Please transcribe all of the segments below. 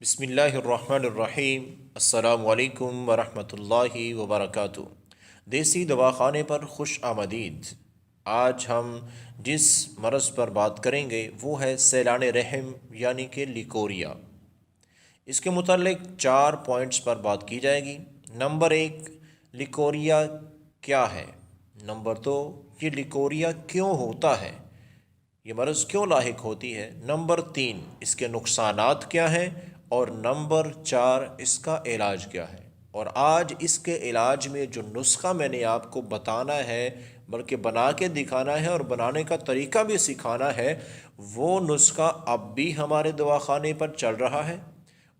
بسم اللہ الرحمن الرحیم۔ السلام علیکم ورحمۃ اللہ وبرکاتہ۔ دیسی دواخانے پر خوش آمدید۔ آج ہم جس مرض پر بات کریں گے وہ ہے سیلان رحم یعنی کہ لیکوریا۔ اس کے متعلق 4 پوائنٹس پر بات کی جائے گی۔ نمبر 1، لیکوریا کیا ہے؟ نمبر 2، یہ لیکوریا کیوں ہوتا ہے؟ یہ مرض کیوں لاحق ہوتی ہے؟ نمبر 3، اس کے نقصانات کیا ہیں؟ اور نمبر 4، اس کا علاج کیا ہے؟ اور آج اس کے علاج میں جو نسخہ میں نے آپ کو بتانا ہے، بلکہ بنا کے دکھانا ہے اور بنانے کا طریقہ بھی سکھانا ہے، وہ نسخہ اب بھی ہمارے دواخانے پر چل رہا ہے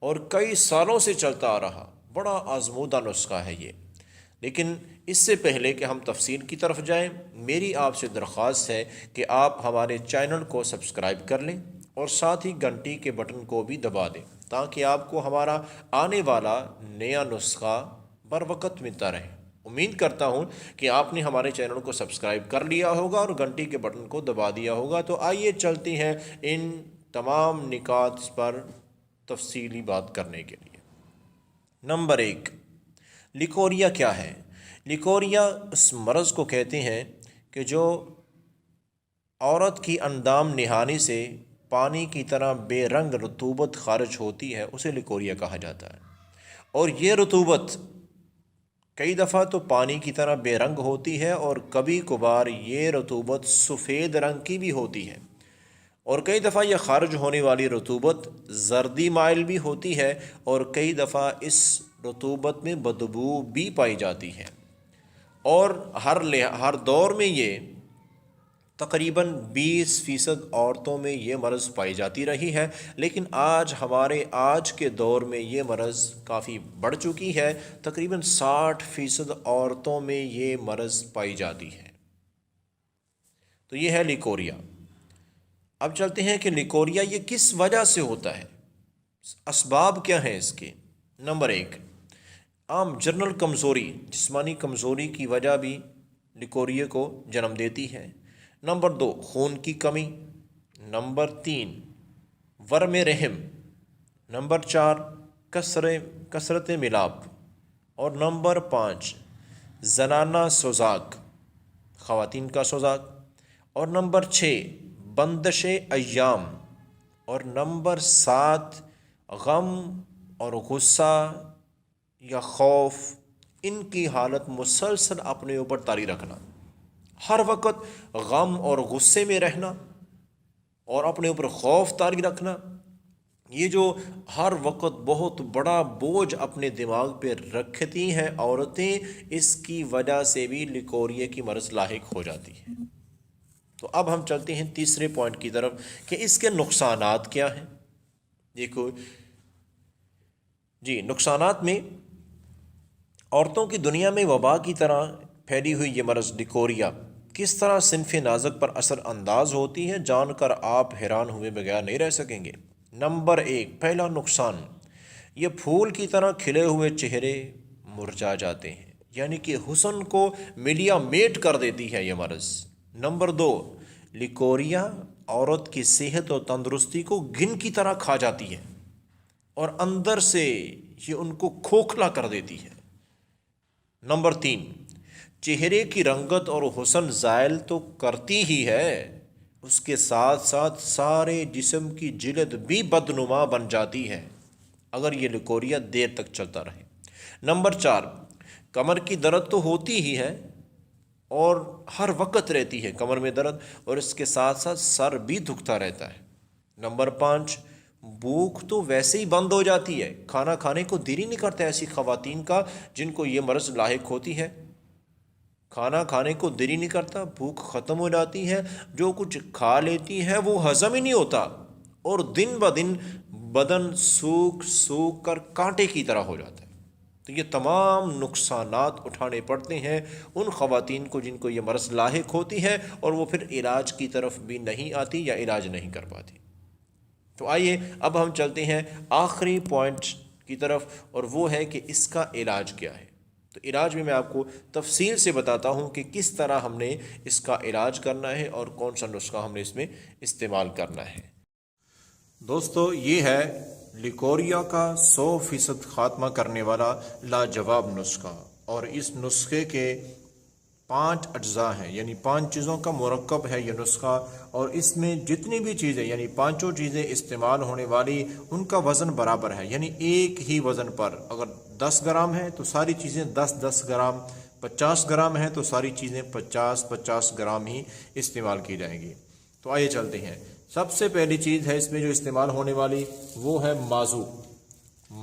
اور کئی سالوں سے چلتا آ رہا۔ بڑا آزمودہ نسخہ ہے یہ۔ لیکن اس سے پہلے کہ ہم تفصیل کی طرف جائیں، میری آپ سے درخواست ہے کہ آپ ہمارے چینل کو سبسکرائب کر لیں اور ساتھ ہی گھنٹی کے بٹن کو بھی دبا دیں تاکہ آپ کو ہمارا آنے والا نیا نسخہ بر وقت ملتا رہے۔ امید کرتا ہوں کہ آپ نے ہمارے چینل کو سبسکرائب کر لیا ہوگا اور گھنٹی کے بٹن کو دبا دیا ہوگا۔ تو آئیے چلتی ہیں ان تمام نکات پر تفصیلی بات کرنے کے لیے۔ نمبر 1، لیکوریا کیا ہے؟ لیکوریا اس مرض کو کہتے ہیں کہ جو عورت کی اندام نہانی سے پانی کی طرح بے رنگ رطوبت خارج ہوتی ہے، اسے لیکوریا کہا جاتا ہے۔ اور یہ رطوبت کئی دفعہ تو پانی کی طرح بے رنگ ہوتی ہے اور کبھی کبھار یہ رطوبت سفید رنگ کی بھی ہوتی ہے، اور کئی دفعہ یہ خارج ہونے والی رطوبت زردی مائل بھی ہوتی ہے، اور کئی دفعہ اس رطوبت میں بدبو بھی پائی جاتی ہے۔ اور ہر دور میں یہ تقریباً 20% عورتوں میں یہ مرض پائی جاتی رہی ہے، لیکن آج کے دور میں یہ مرض کافی بڑھ چکی ہے۔ تقریباً 60% عورتوں میں یہ مرض پائی جاتی ہے۔ تو یہ ہے لیکوریا۔ اب چلتے ہیں کہ لیکوریا یہ کس وجہ سے ہوتا ہے، اسباب کیا ہیں اس کے۔ نمبر 1، عام جنرل کمزوری، جسمانی کمزوری کی وجہ بھی لیکوریا کو جنم دیتی ہے۔ نمبر 2، خون کی کمی۔ نمبر 3، ورم رحم۔ نمبر 4، کثرت ملاب۔ اور نمبر 5، زنانہ سوزاک، خواتین کا سوزاک۔ اور نمبر 6، بندش ایام۔ اور نمبر 7، غم اور غصہ یا خوف، ان کی حالت مسلسل اپنے اوپر طاری رکھنا، ہر وقت غم اور غصے میں رہنا اور اپنے اوپر خوف طاری رکھنا، یہ جو ہر وقت بہت بڑا بوجھ اپنے دماغ پہ رکھتی ہیں عورتیں، اس کی وجہ سے بھی لیکوریا کی مرض لاحق ہو جاتی ہے۔ تو اب ہم چلتے ہیں تیسرے پوائنٹ کی طرف کہ اس کے نقصانات کیا ہیں۔ دیکھو جی، نقصانات میں عورتوں کی دنیا میں وبا کی طرح پھیلی ہوئی یہ مرض لیکوریا کس طرح صنف نازک پر اثر انداز ہوتی ہے، جان کر آپ حیران ہوئے بغیر نہیں رہ سکیں گے۔ نمبر 1، پہلا نقصان، یہ پھول کی طرح کھلے ہوئے چہرے مرجھا جاتے ہیں، یعنی کہ حسن کو ملیا میٹ کر دیتی ہے یہ مرض۔ نمبر 2، لیکوریا عورت کی صحت اور تندرستی کو گن کی طرح کھا جاتی ہے اور اندر سے یہ ان کو کھوکھلا کر دیتی ہے۔ نمبر 3، چہرے کی رنگت اور حسن زائل تو کرتی ہی ہے، اس کے ساتھ ساتھ سارے جسم کی جلد بھی بدنما بن جاتی ہے اگر یہ لیکوریا دیر تک چلتا رہے۔ نمبر 4، کمر کی درد تو ہوتی ہی ہے اور ہر وقت رہتی ہے کمر میں درد، اور اس کے ساتھ ساتھ سر بھی دکھتا رہتا ہے۔ نمبر 5، بھوک تو ویسے ہی بند ہو جاتی ہے، کھانا کھانے کو دل ہی نہیں کرتا ایسی خواتین کا جن کو یہ مرض لاحق ہوتی ہے۔ کھانا کھانے کو دل ہی نہیں کرتا، بھوک ختم ہو جاتی ہے، جو کچھ کھا لیتی ہے وہ ہضم ہی نہیں ہوتا، اور دن بدن بدن سوکھ کر کانٹے کی طرح ہو جاتا ہے۔ تو یہ تمام نقصانات اٹھانے پڑتے ہیں ان خواتین کو جن کو یہ مرض لاحق ہوتی ہے، اور وہ پھر علاج کی طرف بھی نہیں آتی یا علاج نہیں کر پاتی۔ تو آئیے اب ہم چلتے ہیں آخری پوائنٹ کی طرف، اور وہ ہے کہ اس کا علاج کیا ہے۔ تو علاج میں آپ کو تفصیل سے بتاتا ہوں کہ کس طرح ہم نے اس کا علاج کرنا ہے اور کون سا نسخہ ہم نے اس میں استعمال کرنا ہے۔ دوستو، یہ ہے لیکوریا کا 100% خاتمہ کرنے والا لاجواب نسخہ، اور اس نسخے کے 5 اجزاء ہیں، یعنی 5 چیزوں کا مرکب ہے یہ نسخہ، اور اس میں جتنی بھی چیزیں یعنی 5 چیزیں استعمال ہونے والی ان کا وزن برابر ہے، یعنی ایک ہی وزن پر اگر 10 گرام ہے تو ساری چیزیں 10 گرام، 50 گرام ہے تو ساری چیزیں 50 گرام ہی استعمال کی جائیں گی۔ تو آئیے چلتے ہیں۔ سب سے پہلی چیز ہے اس میں جو استعمال ہونے والی وہ ہے مازو۔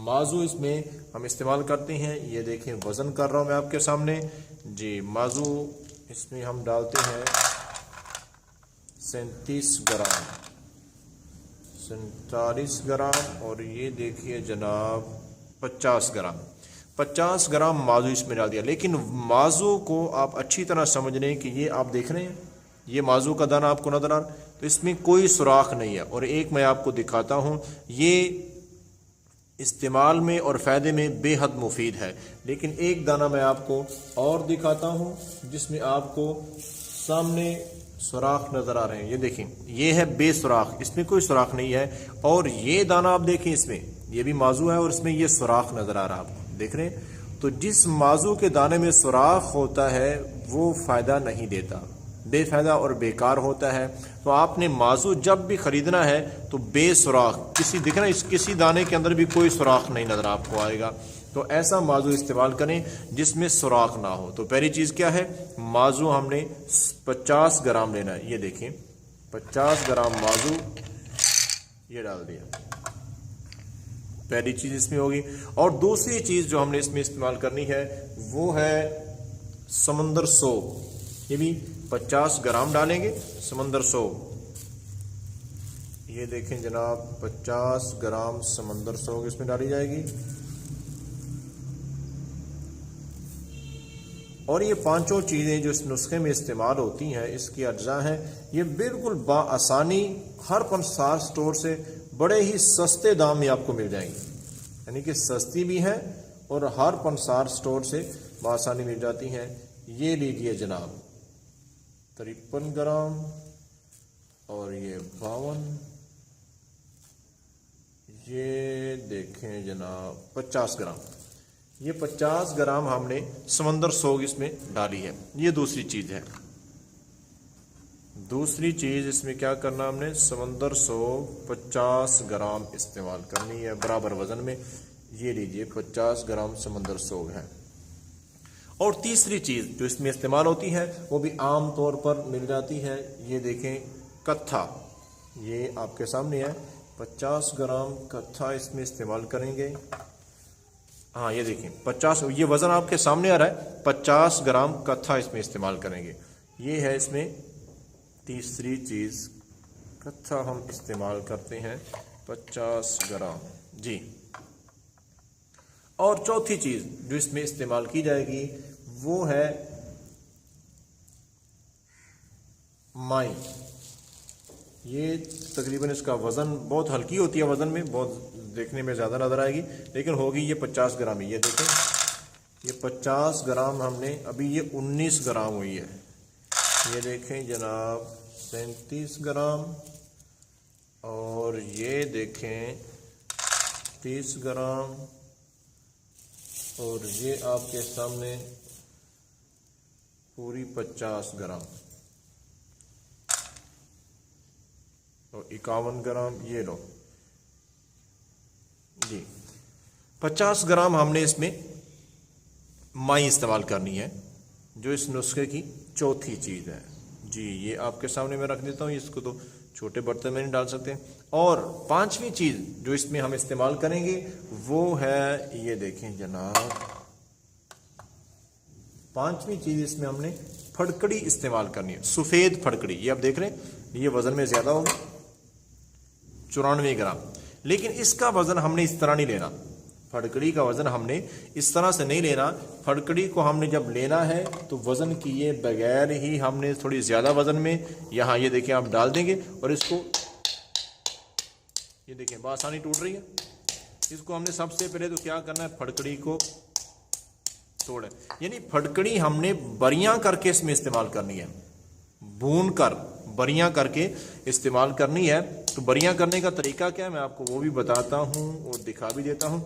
مازو اس میں ہم استعمال کرتے ہیں، یہ دیکھیں وزن کر رہا ہوں میں آپ کے سامنے جی۔ مازو اس میں ہم ڈالتے ہیں 37 گرام، 47 گرام، اور یہ دیکھیے جناب 50 گرام، 50 گرام مازو اس میں ڈال دیا۔ لیکن مازو کو آپ اچھی طرح سمجھ لیں کہ یہ آپ دیکھ رہے ہیں، یہ مازو کا دانہ آپ کو نظر آ رہا ہے، تو اس میں کوئی سوراخ نہیں ہے، اور ایک میں آپ کو دکھاتا ہوں، یہ استعمال میں اور فائدے میں بے حد مفید ہے۔ لیکن ایک دانہ میں آپ کو اور دکھاتا ہوں جس میں آپ کو سامنے سوراخ نظر آ رہے ہیں، یہ دیکھیں یہ ہے بے سوراخ، اس میں کوئی سوراخ نہیں ہے، اور یہ دانہ آپ دیکھیں اس میں یہ بھی مازو ہے اور اس میں یہ سوراخ نظر آ رہا ہے، آپ دیکھ رہے ہیں۔ تو جس مازو کے دانے میں سوراخ ہوتا ہے وہ فائدہ نہیں دیتا، بے فائدہ اور بیکار ہوتا ہے۔ تو آپ نے مازو جب بھی خریدنا ہے تو بے سوراخ، دیکھ رہے ہیں کسی دانے کے اندر بھی کوئی سوراخ نہیں نظر آپ کو آئے گا، تو ایسا مازو استعمال کریں جس میں سوراخ نہ ہو۔ تو پہلی چیز کیا ہے، مازو ہم نے 50 گرام لینا ہے، یہ دیکھیں 50 گرام مازو یہ ڈال دیا، پہلی چیز اس میں ہوگی۔ اور دوسری چیز جو ہم نے اس میں استعمال کرنی ہے وہ ہے سمندر سوپ، یہ بھی 50 گرام ڈالیں گے سمندر سوپ، یہ دیکھیں جناب 50 گرام سمندر سوپ اس میں ڈالی جائے گی۔ اور یہ 5 چیزیں جو اس نسخے میں استعمال ہوتی ہیں، اس کی اجزاء ہیں، یہ بالکل بآسانی ہر پنسار سٹور سے بڑے ہی سستے دام میں آپ کو مل جائیں گی، یعنی کہ سستی بھی ہیں اور ہر پنسار سٹور سے بآسانی مل جاتی ہیں۔ یہ لیجئے جناب 53 گرام، اور یہ 52، یہ دیکھیں جناب 50 گرام، یہ 50 گرام ہم نے سمندر سوگ اس میں ڈالی ہے۔ یہ دوسری چیز ہے، دوسری چیز اس میں کیا کرنا، ہم نے سمندر سوگ 50 گرام استعمال کرنی ہے برابر وزن میں، یہ لیجئے 50 گرام سمندر سوگ ہے۔ اور تیسری چیز جو اس میں استعمال ہوتی ہے وہ بھی عام طور پر مل جاتی ہے، یہ دیکھیں کتھا، یہ آپ کے سامنے ہے 50 گرام کتھا اس میں استعمال کریں گے۔ ہاں یہ دیکھیں 50، یہ وزن آپ کے سامنے آ رہا ہے، 50 گرام کتھا اس میں استعمال کریں گے۔ یہ ہے اس میں تیسری چیز، کتھا ہم استعمال کرتے ہیں 50 گرام جی۔ اور چوتھی چیز جو اس میں استعمال کی جائے گی وہ ہے مائی، یہ تقریباً اس کا وزن بہت ہلکی ہوتی ہے، وزن میں بہت دیکھنے میں زیادہ نظر آئے گی لیکن ہوگی یہ 50 گرام ہی۔ یہ دیکھیں یہ 50 گرام ہم نے ابھی یہ 19 گرام ہوئی ہے، یہ دیکھیں جناب 37 گرام، اور یہ دیکھیں 30 گرام، اور یہ آپ کے سامنے پوری 50 گرام، اور 51 گرام، یہ لو جی 50 گرام ہم نے اس میں مائی استعمال کرنی ہے، جو اس نسخے کی چوتھی چیز ہے جی۔ یہ آپ کے سامنے میں رکھ دیتا ہوں، اس کو تو چھوٹے برتن میں نہیں ڈال سکتے۔ اور 5ویں چیز جو اس میں ہم استعمال کریں گے وہ ہے، یہ دیکھیں جناب 5ویں چیز اس میں ہم نے پھڑکڑی استعمال کرنی ہے، سفید پھڑکڑی، یہ آپ دیکھ رہے ہیں یہ وزن میں زیادہ ہوگا 94 گرام، لیکن اس کا وزن ہم نے اس طرح نہیں لینا، پھڑکڑی کا وزن ہم نے اس طرح سے نہیں لینا۔ پھڑکڑی کو ہم نے جب لینا ہے تو وزن کیے بغیر ہی ہم نے تھوڑی زیادہ وزن میں یہاں یہ دیکھیں آپ ڈال دیں گے، اور اس کو یہ دیکھیں بآسانی ٹوٹ رہی ہے۔ اس کو ہم نے سب سے پہلے تو کیا کرنا ہے، پھڑکڑی کو توڑیں، یعنی پھڑکڑی ہم نے بریاں کر کے اس میں استعمال کرنی ہے، بھون کر بریاں کر کے استعمال کرنی ہے۔ تو بریاں کرنے کا طریقہ کیا ہے میں آپ کو وہ بھی بتاتا ہوں اور دکھا بھی دیتا ہوں.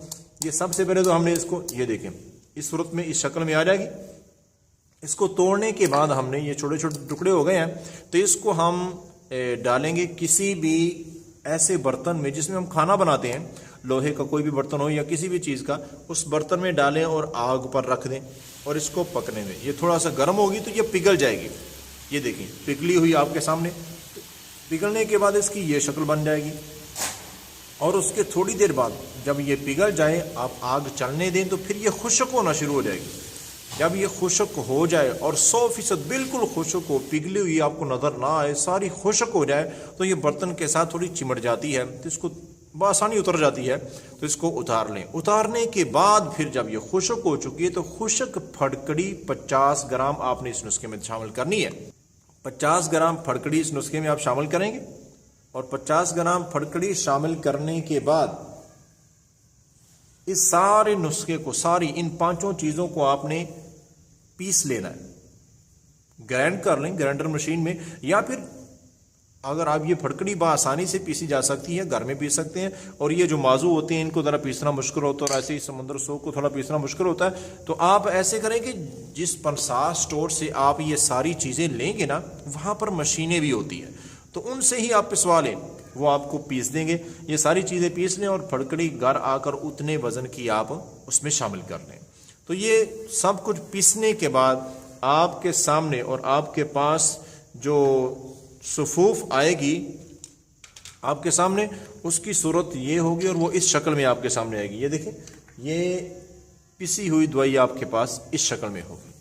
یہ سب سے پہلے تو ہم نے اس کو یہ دیکھیں اس صورت میں اس شکل میں آ جائے گی. اس کو توڑنے کے بعد ہم نے یہ چھوٹے چھوٹے ٹکڑے ہو گئے ہیں تو اس کو ہم ڈالیں گے کسی بھی ایسے برتن میں جس میں ہم کھانا بناتے ہیں. لوہے کا کوئی بھی برتن ہو یا کسی بھی چیز کا, اس برتن میں ڈالیں اور آگ پر رکھ دیں اور اس کو پکنے دیں. یہ تھوڑا سا گرم ہوگی تو یہ پگھل جائے گی. یہ دیکھیں پگھلی ہوئی آپ کے سامنے. پگھلنے کے بعد اس کی یہ شکل بن جائے گی اور اس کے تھوڑی دیر بعد جب یہ پگھل جائے آپ آگ چلنے دیں تو پھر یہ خشک ہونا شروع ہو جائے گی. جب یہ خشک ہو جائے اور 100% بالکل خشک ہو, پگھلی ہوئی آپ کو نظر نہ آئے, ساری خشک ہو جائے تو یہ برتن کے ساتھ تھوڑی چمٹ جاتی ہے تو اس کو بآسانی اتر جاتی ہے. تو اس کو اتار لیں. اتارنے کے بعد پھر جب یہ خشک ہو چکی ہے تو خشک پھٹکڑی 50 گرام آپ نے اس نسخے میں شامل کرنی ہے. 50 گرام پھٹکڑی اس نسخے میں آپ شامل کریں گے اور 50 گرام پھٹکڑی شامل کرنے کے بعد اس سارے نسخے کو, ساری ان 5 چیزوں کو آپ نے پیس لینا ہے. گرائنڈ کر لیں گرائنڈر مشین میں, یا پھر اگر آپ یہ پھٹکڑی بآسانی سے پیسی جا سکتی ہے گھر میں پیس سکتے ہیں. اور یہ جو مازو ہوتے ہیں ان کو ذرا پیسنا مشکل ہوتا ہے اور ایسے ہی سمندر سو کو تھوڑا پیسنا مشکل ہوتا ہے. تو آپ ایسے کریں کہ جس پنساس اسٹور سے آپ یہ ساری چیزیں لیں گے نا وہاں پر مشینیں بھی ہوتی ہیں تو ان سے ہی آپ پسوا لیں, وہ آپ کو پیس دیں گے. یہ ساری چیزیں پیس لیں اور پھٹکڑی گھر آ کر اتنے وزن کی آپ اس میں شامل کر لیں. تو یہ سب کچھ پیسنے کے بعد آپ کے سامنے اور آپ کے پاس جو صفوف آئے گی آپ کے سامنے, اس کی صورت یہ ہوگی اور وہ اس شکل میں آپ کے سامنے آئے گی. یہ دیکھیں یہ پسی ہوئی دوائی آپ کے پاس اس شکل میں ہوگی.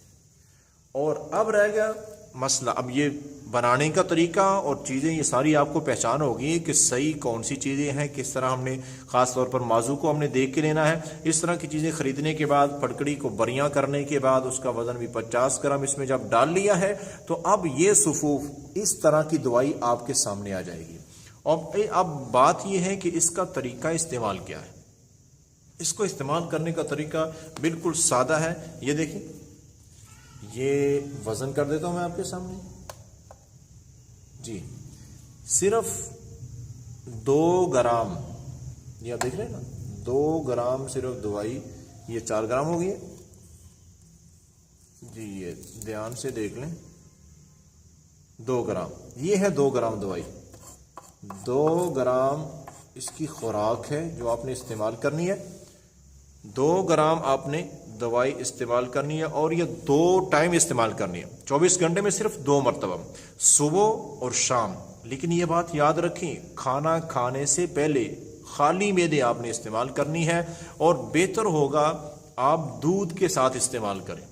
اور اب رہ گیا مسئلہ, اب یہ بنانے کا طریقہ اور چیزیں یہ ساری آپ کو پہچان ہوگی کہ صحیح کون سی چیزیں ہیں, کس طرح ہم نے خاص طور پر مازو کو ہم نے دیکھ کے لینا ہے. اس طرح کی چیزیں خریدنے کے بعد پھٹکڑی کو بریاں کرنے کے بعد اس کا وزن بھی 50 گرام اس میں جب ڈال لیا ہے تو اب یہ صفوف اس طرح کی دوائی آپ کے سامنے آ جائے گی. اور اب بات یہ ہے کہ اس کا طریقہ استعمال کیا ہے. اس کو استعمال کرنے کا طریقہ بالکل سادہ ہے. یہ دیکھیں یہ وزن کر دیتا ہوں میں آپ کے سامنے. جی صرف 2 گرام, یہ آپ دیکھ رہے ہیں نا 2 گرام صرف دوائی, یہ 4 گرام ہو گئی ہے. جی یہ دھیان سے دیکھ لیں 2 گرام, یہ ہے 2 گرام دوائی. 2 گرام اس کی خوراک ہے جو آپ نے استعمال کرنی ہے. 2 گرام آپ نے دوائی استعمال کرنی ہے اور یہ 2 ٹائم استعمال کرنی ہے. 24 گھنٹے میں صرف 2 مرتبہ, صبح اور شام. لیکن یہ بات یاد رکھیں کھانا کھانے سے پہلے خالی معدے آپ نے استعمال کرنی ہے اور بہتر ہوگا آپ دودھ کے ساتھ استعمال کریں.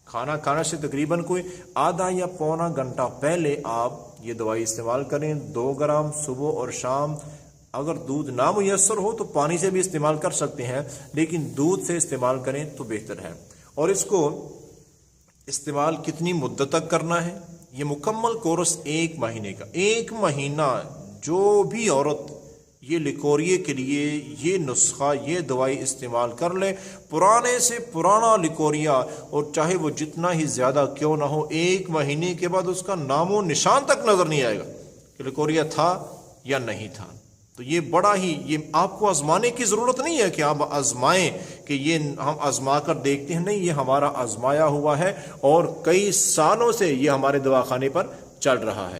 کھانا کھانے سے تقریباً کوئی آدھا یا پونا گھنٹہ پہلے آپ یہ دوائی استعمال کریں. 2 گرام صبح اور شام. اگر دودھ نہ میسر ہو تو پانی سے بھی استعمال کر سکتے ہیں لیکن دودھ سے استعمال کریں تو بہتر ہے. اور اس کو استعمال کتنی مدت تک کرنا ہے, یہ مکمل کورس 1 مہینے کا. 1 مہینہ جو بھی عورت یہ لیکوریے کے لیے یہ نسخہ یہ دوائی استعمال کر لے, پرانے سے پرانا لیکوریا اور چاہے وہ جتنا ہی زیادہ کیوں نہ ہو, 1 مہینے کے بعد اس کا نام و نشان تک نظر نہیں آئے گا کہ لیکوریا تھا یا نہیں تھا. تو یہ بڑا ہی, یہ آپ کو آزمانے کی ضرورت نہیں ہے کہ آپ آزمائیں کہ یہ ہم آزما کر دیکھتے ہیں. نہیں, یہ ہمارا آزمایا ہوا ہے اور کئی سالوں سے یہ ہمارے دواخانے پر چل رہا ہے.